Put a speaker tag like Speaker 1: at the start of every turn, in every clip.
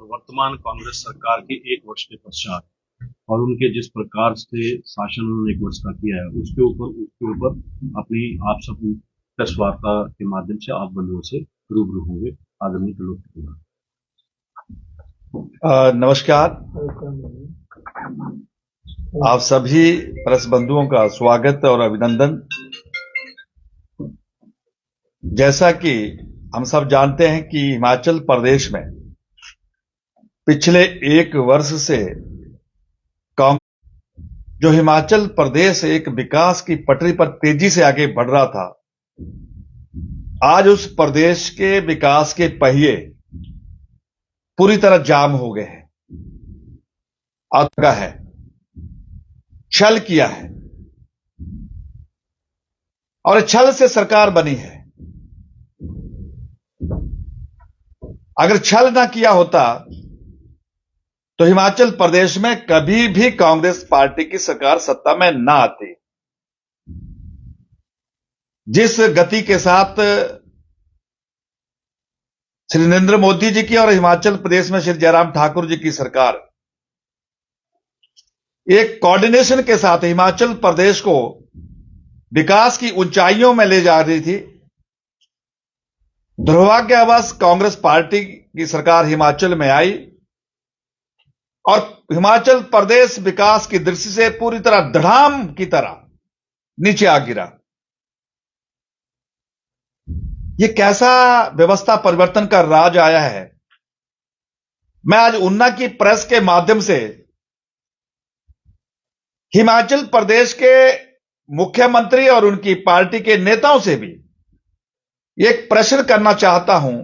Speaker 1: और वर्तमान कांग्रेस सरकार के 1 वर्ष के पश्चात और उनके जिस प्रकार से शासन उन्होंने 1 वर्ष का किया है उसके ऊपर अपनी आप सब प्रेस वार्ता के माध्यम से आप बंधुओं से रूबरू होंगे। आदरणीय त्रिलोक कपूर।
Speaker 2: नमस्कार, आप सभी प्रेस बंधुओं का स्वागत और अभिनंदन। जैसा कि हम सब जानते हैं कि हिमाचल प्रदेश में पिछले 1 वर्ष से जो हिमाचल प्रदेश एक विकास की पटरी पर तेजी से आगे बढ़ रहा था, आज उस प्रदेश के विकास के पहिए पूरी तरह जाम हो गए हैं। आगा है, छल किया है और छल से सरकार बनी है। अगर छल ना किया होता तो हिमाचल प्रदेश में कभी भी कांग्रेस पार्टी की सरकार सत्ता में ना आती। जिस गति के साथ श्री नरेंद्र मोदी जी की और हिमाचल प्रदेश में श्री जयराम ठाकुर जी की सरकार एक कोऑर्डिनेशन के साथ हिमाचल प्रदेश को विकास की ऊंचाइयों में ले जा रही थी, दुर्भाग्यवश कांग्रेस पार्टी की सरकार हिमाचल में आई और हिमाचल प्रदेश विकास की दृष्टि से पूरी तरह धड़ाम की तरह नीचे आ गिरा। ये कैसा व्यवस्था परिवर्तन का राज आया है। मैं आज ऊना की प्रेस के माध्यम से हिमाचल प्रदेश के मुख्यमंत्री और उनकी पार्टी के नेताओं से भी एक प्रश्न करना चाहता हूं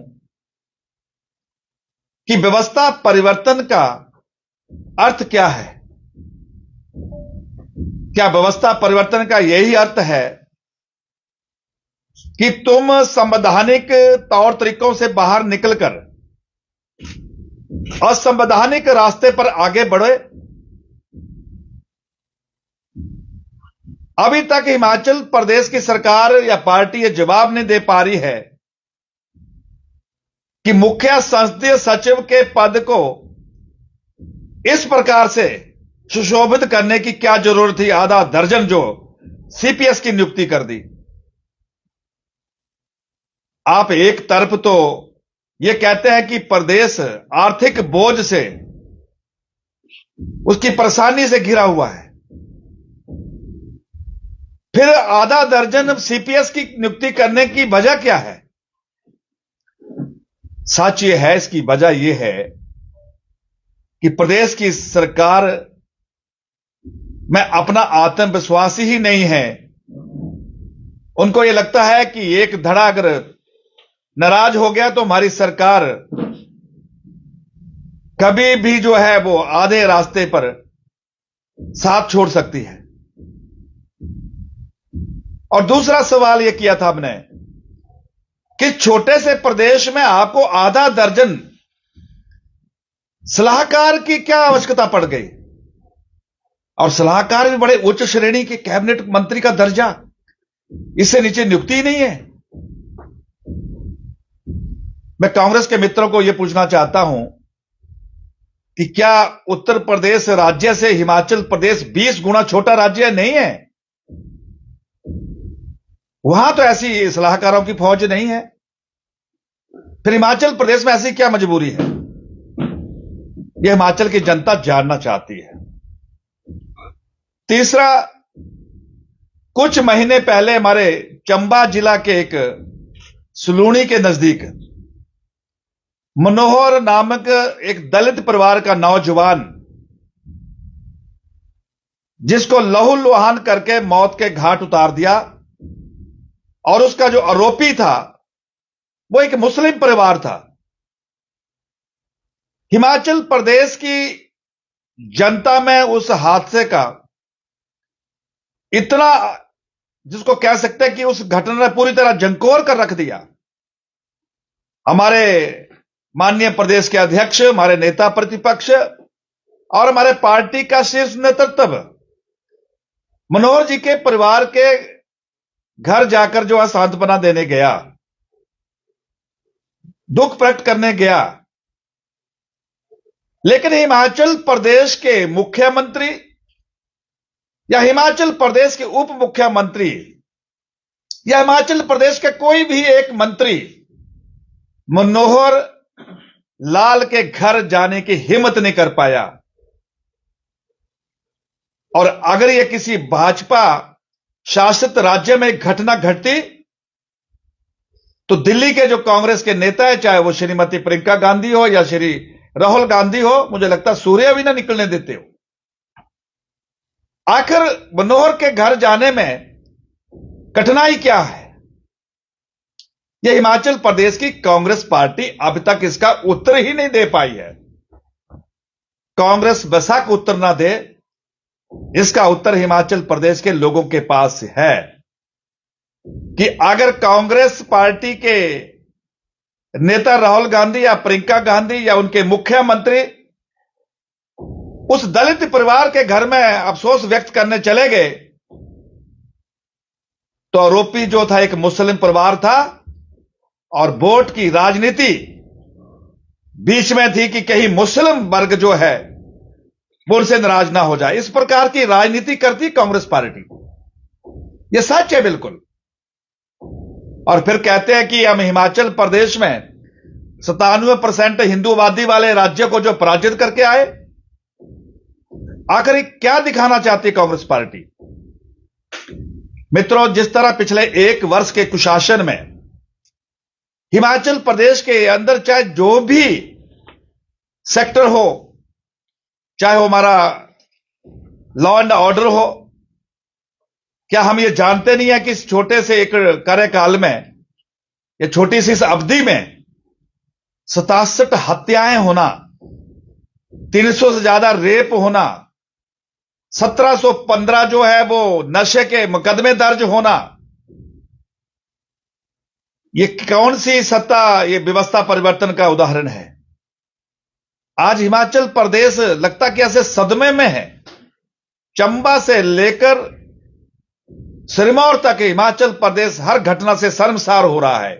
Speaker 2: कि व्यवस्था परिवर्तन का अर्थ क्या है। क्या व्यवस्था परिवर्तन का यही अर्थ है कि तुम संवैधानिक तौर तरीकों से बाहर निकलकर असंवैधानिक रास्ते पर आगे बढ़े? अभी तक हिमाचल प्रदेश की सरकार या पार्टी यह जवाब नहीं दे पा रही है कि मुख्य संसदीय सचिव के पद को इस प्रकार से सुशोभित करने की क्या जरूरत थी। आधा दर्जन जो सीपीएस की नियुक्ति कर दी। आप एक तरफ तो यह कहते हैं कि प्रदेश आर्थिक बोझ से, उसकी परेशानी से घिरा हुआ है, फिर आधा दर्जन सीपीएस की नियुक्ति करने की वजह क्या है? सच यह है, इसकी वजह यह है कि प्रदेश की सरकार में अपना आत्मविश्वास ही नहीं है। उनको यह लगता है कि एक धड़ा अगर नाराज हो गया तो हमारी सरकार कभी भी जो है वो आधे रास्ते पर साथ छोड़ सकती है। और दूसरा सवाल यह किया था हमने कि छोटे से प्रदेश में आपको आधा दर्जन सलाहकार की क्या आवश्यकता पड़ गई? और सलाहकार भी बड़े उच्च श्रेणी के कैबिनेट मंत्री का दर्जा, इससे नीचे नियुक्ति ही नहीं है। मैं कांग्रेस के मित्रों को यह पूछना चाहता हूं कि क्या उत्तर प्रदेश राज्य से हिमाचल प्रदेश 20 गुना छोटा राज्य नहीं है? वहां तो ऐसी सलाहकारों की फौज नहीं है। फिर हिमाचल प्रदेश में ऐसी क्या मजबूरी है? यह हिमाचल की जनता जानना चाहती है। तीसरा, कुछ महीने पहले हमारे चंबा जिला के एक सलूणी के नजदीक मनोहर नामक एक दलित परिवार का नौजवान, जिसको लहूलुहान करके मौत के घाट उतार दिया, और उसका जो आरोपी था वो एक मुस्लिम परिवार था। हिमाचल प्रदेश की जनता में उस हादसे का इतना, जिसको कह सकते हैं कि उस घटना ने पूरी तरह झंकोर कर रख दिया। हमारे माननीय प्रदेश के अध्यक्ष, हमारे नेता प्रतिपक्ष और हमारे पार्टी का शीर्ष नेतृत्व मनोहर जी के परिवार के घर जाकर जो है सांत्वना देने गया, दुख प्रकट करने गया, लेकिन हिमाचल प्रदेश के मुख्यमंत्री या हिमाचल प्रदेश के उप मुख्यमंत्री या हिमाचल प्रदेश के कोई भी एक मंत्री मनोहर लाल के घर जाने की हिम्मत नहीं कर पाया। और अगर यह किसी भाजपा शासित राज्य में घटना घटती तो दिल्ली के जो कांग्रेस के नेता है, चाहे वो श्रीमती प्रियंका गांधी हो या श्री राहुल गांधी हो, मुझे लगता सूर्य भी ना निकलने देते हो। आखिर मनोहर के घर जाने में कठिनाई क्या है? यह हिमाचल प्रदेश की कांग्रेस पार्टी अब तक इसका उत्तर ही नहीं दे पाई है। कांग्रेस बेशक उत्तर ना दे, इसका उत्तर हिमाचल प्रदेश के लोगों के पास है कि अगर कांग्रेस पार्टी के नेता राहुल गांधी या प्रियंका गांधी या उनके मुख्यमंत्री उस दलित परिवार के घर में अफसोस व्यक्त करने चले गए तो आरोपी जो था एक मुस्लिम परिवार था और वोट की राजनीति बीच में थी कि कहीं मुस्लिम वर्ग जो है वो उनसे नाराज ना हो जाए। इस प्रकार की राजनीति करती कांग्रेस पार्टी, यह सच है बिल्कुल। और फिर कहते हैं कि हम हिमाचल प्रदेश में 97% हिंदूवादी वाले राज्य को जो पराजित करके आए। आखिर क्या दिखाना चाहती है कांग्रेस पार्टी? मित्रों, जिस तरह पिछले 1 वर्ष के कुशासन में हिमाचल प्रदेश के अंदर चाहे जो भी सेक्टर हो, चाहे वो हमारा लॉ एंड ऑर्डर हो, क्या हम ये जानते नहीं है कि इस छोटे से एक कार्यकाल में, ये छोटी सी इस अवधि में 67 हत्याएं होना, 300 से ज्यादा रेप होना, 1715 जो है वो नशे के मुकदमे दर्ज होना, ये कौन सी सत्ता, ये व्यवस्था परिवर्तन का उदाहरण है? आज हिमाचल प्रदेश लगता कि ऐसे सदमे में है। चंबा से लेकर सिरमौर तक हिमाचल प्रदेश हर घटना से शर्मसार हो रहा है।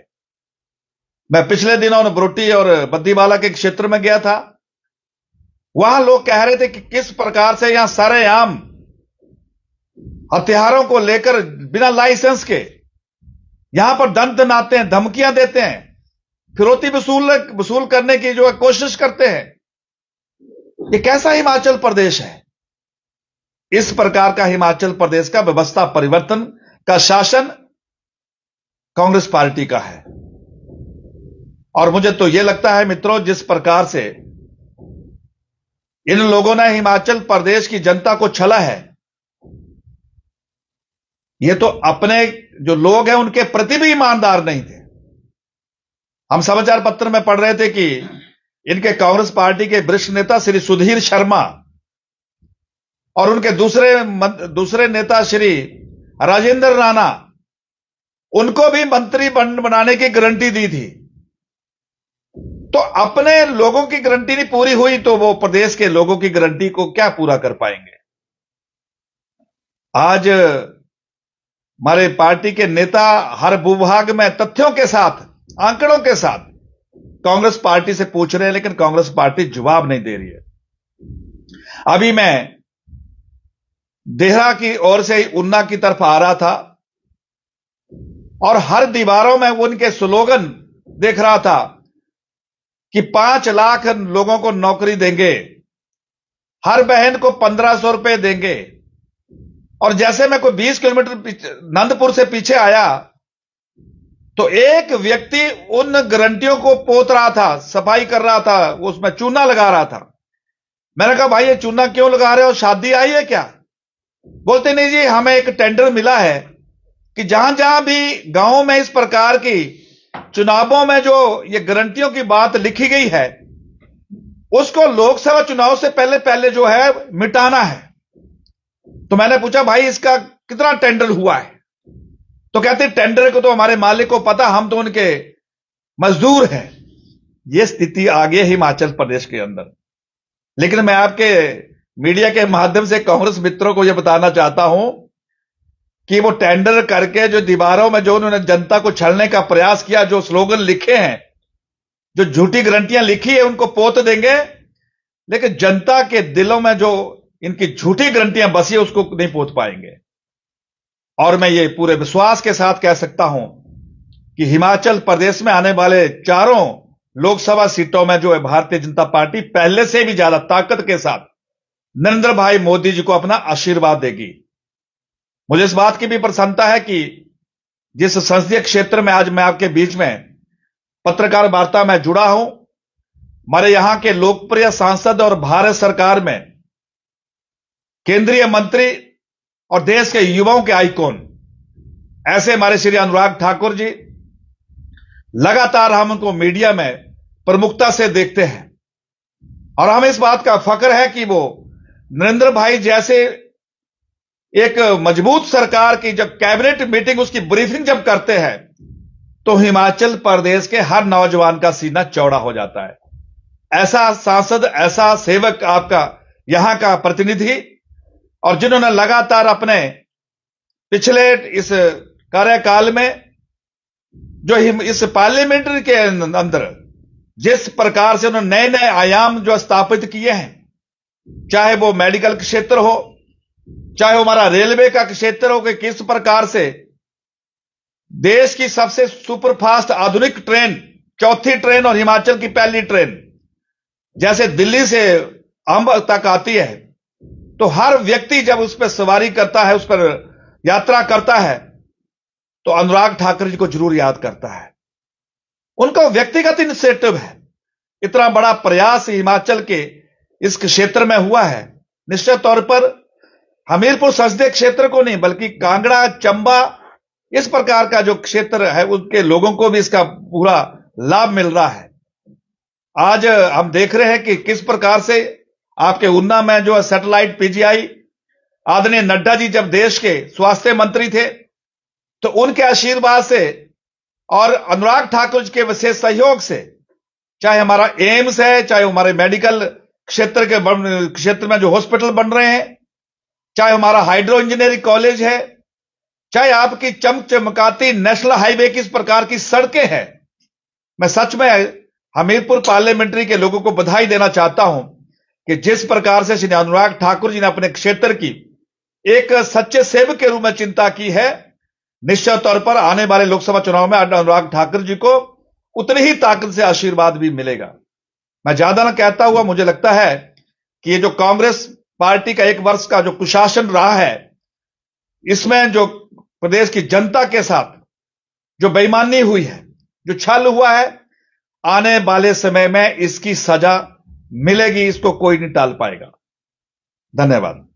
Speaker 2: मैं पिछले दिनों बरोटी और बद्दीवाला के क्षेत्र में गया था। वहां लोग कह रहे थे कि किस प्रकार से यहां सरेआम हथियारों को लेकर बिना लाइसेंस के यहां पर दंड दनाते हैं, धमकियां देते हैं, फिरौती वसूल करने की जो है कोशिश करते हैं। ये कैसा हिमाचल प्रदेश है? इस प्रकार का हिमाचल प्रदेश का व्यवस्था परिवर्तन का शासन कांग्रेस पार्टी का है। और मुझे तो यह लगता है मित्रों, जिस प्रकार से इन लोगों ने हिमाचल प्रदेश की जनता को छला है, ये तो अपने जो लोग हैं उनके प्रति भी ईमानदार नहीं थे। हम समाचार पत्र में पढ़ रहे थे कि इनके कांग्रेस पार्टी के वरिष्ठ नेता श्री सुधीर शर्मा और उनके दूसरे नेता श्री राजेंद्र राणा, उनको भी मंत्री बनाने की गारंटी दी थी। तो अपने लोगों की गारंटी नहीं पूरी हुई तो वो प्रदेश के लोगों की गारंटी को क्या पूरा कर पाएंगे? आज हमारे पार्टी के नेता हर भूभाग में तथ्यों के साथ, आंकड़ों के साथ कांग्रेस पार्टी से पूछ रहे हैं, लेकिन कांग्रेस पार्टी जवाब नहीं दे रही है। अभी मैं देहरा की ओर से उन्ना की तरफ आ रहा था और हर दीवारों में उनके स्लोगन देख रहा था कि 5 लाख लोगों को नौकरी देंगे, हर बहन को 1500 रुपए देंगे। और जैसे मैं कोई 20 किलोमीटर नंदपुर से पीछे आया तो एक व्यक्ति उन गारंटियों को पोत रहा था, सफाई कर रहा था, उसमें चूना लगा रहा था। मैंने कहा भाई ये चूना क्यों लगा रहे हो, शादी आई है क्या? बोलते नहीं जी, हमें एक टेंडर मिला है कि जहां जहां भी गांवों में इस प्रकार की चुनावों में जो ये गारंटियों की बात लिखी गई है उसको लोकसभा चुनाव से पहले पहले जो है मिटाना है। तो मैंने पूछा भाई इसका कितना टेंडर हुआ है? तो कहते टेंडर को तो हमारे मालिक को पता, हम तो उनके मजदूर हैं। यह स्थिति आ गई हिमाचल प्रदेश के अंदर। लेकिन मैं आपके मीडिया के माध्यम से कांग्रेस मित्रों को यह बताना चाहता हूं कि वो टेंडर करके जो दीवारों में जो उन्होंने जनता को छलने का प्रयास किया, जो स्लोगन लिखे हैं, जो झूठी गारंटियां लिखी है, उनको पोत देंगे। लेकिन जनता के दिलों में जो इनकी झूठी गारंटियां बसी है उसको नहीं पहुंच पाएंगे। और मैं ये पूरे विश्वास के साथ कह सकता हूं कि हिमाचल प्रदेश में आने वाले चारों लोकसभा सीटों में जो है भारतीय जनता पार्टी पहले से भी ज्यादा ताकत के साथ नरेंद्र भाई मोदी जी को अपना आशीर्वाद देगी। मुझे इस बात की भी प्रसन्नता है कि जिस संसदीय क्षेत्र में आज मैं आपके बीच में पत्रकार वार्ता में जुड़ा हूं, हमारे यहां के लोकप्रिय सांसद और भारत सरकार में केंद्रीय मंत्री और देश के युवाओं के आइकॉन ऐसे हमारे श्री अनुराग ठाकुर जी, लगातार हम उनको मीडिया में प्रमुखता से देखते हैं और हमें इस बात का फख्र है कि वो नरेंद्र भाई जैसे एक मजबूत सरकार की जब कैबिनेट मीटिंग उसकी ब्रीफिंग जब करते हैं तो हिमाचल प्रदेश के हर नौजवान का सीना चौड़ा हो जाता है। ऐसा सांसद, ऐसा सेवक आपका यहां का प्रतिनिधि, और जिन्होंने लगातार अपने पिछले इस कार्यकाल में जो इस पार्लियामेंट्री के अंदर जिस प्रकार से उन्होंने नए नए आयाम जो स्थापित किए हैं, चाहे वो मेडिकल क्षेत्र हो, चाहे वो हमारा रेलवे का क्षेत्र हो, कि किस प्रकार से देश की सबसे सुपरफास्ट आधुनिक ट्रेन, चौथी ट्रेन और हिमाचल की पहली ट्रेन जैसे दिल्ली से अंब तक आती है, तो हर व्यक्ति जब उस पर सवारी करता है, उस पर यात्रा करता है, तो अनुराग ठाकुर जी को जरूर याद करता है। उनका व्यक्तिगत इनिशिएटिव है, इतना बड़ा प्रयास हिमाचल के इस क्षेत्र में हुआ है। निश्चित तौर पर हमीरपुर संसदीय क्षेत्र को नहीं बल्कि कांगड़ा, चंबा, इस प्रकार का जो क्षेत्र है उनके लोगों को भी इसका पूरा लाभ मिल रहा है। आज हम देख रहे हैं कि किस प्रकार से आपके ऊना में जो सैटेलाइट पीजीआई आदरणीय नड्डा जी जब देश के स्वास्थ्य मंत्री थे तो उनके आशीर्वाद से और अनुराग ठाकुर जी के विशेष सहयोग से, चाहे हमारा एम्स है, चाहे हमारे मेडिकल क्षेत्र में जो हॉस्पिटल बन रहे हैं, चाहे हमारा हाइड्रो इंजीनियरिंग कॉलेज है, चाहे आपकी चमचमकाती नेशनल हाईवे की इस प्रकार की सड़कें हैं, मैं सच में हमीरपुर पार्लियामेंट्री के लोगों को बधाई देना चाहता हूं कि जिस प्रकार से श्री अनुराग ठाकुर जी ने अपने क्षेत्र की एक सच्चे सेवक के रूप में चिंता की है, निश्चित तौर पर आने वाले लोकसभा चुनाव में अनुराग ठाकुर जी को उतनी ही ताकत से आशीर्वाद भी मिलेगा। मैं ज्यादा ना कहता हुआ, मुझे लगता है कि ये जो कांग्रेस पार्टी का 1 वर्ष का जो कुशासन रहा है, इसमें जो प्रदेश की जनता के साथ जो बेईमानी हुई है, जो छल हुआ है, आने वाले समय में इसकी सजा मिलेगी, इसको कोई नहीं टाल पाएगा। धन्यवाद।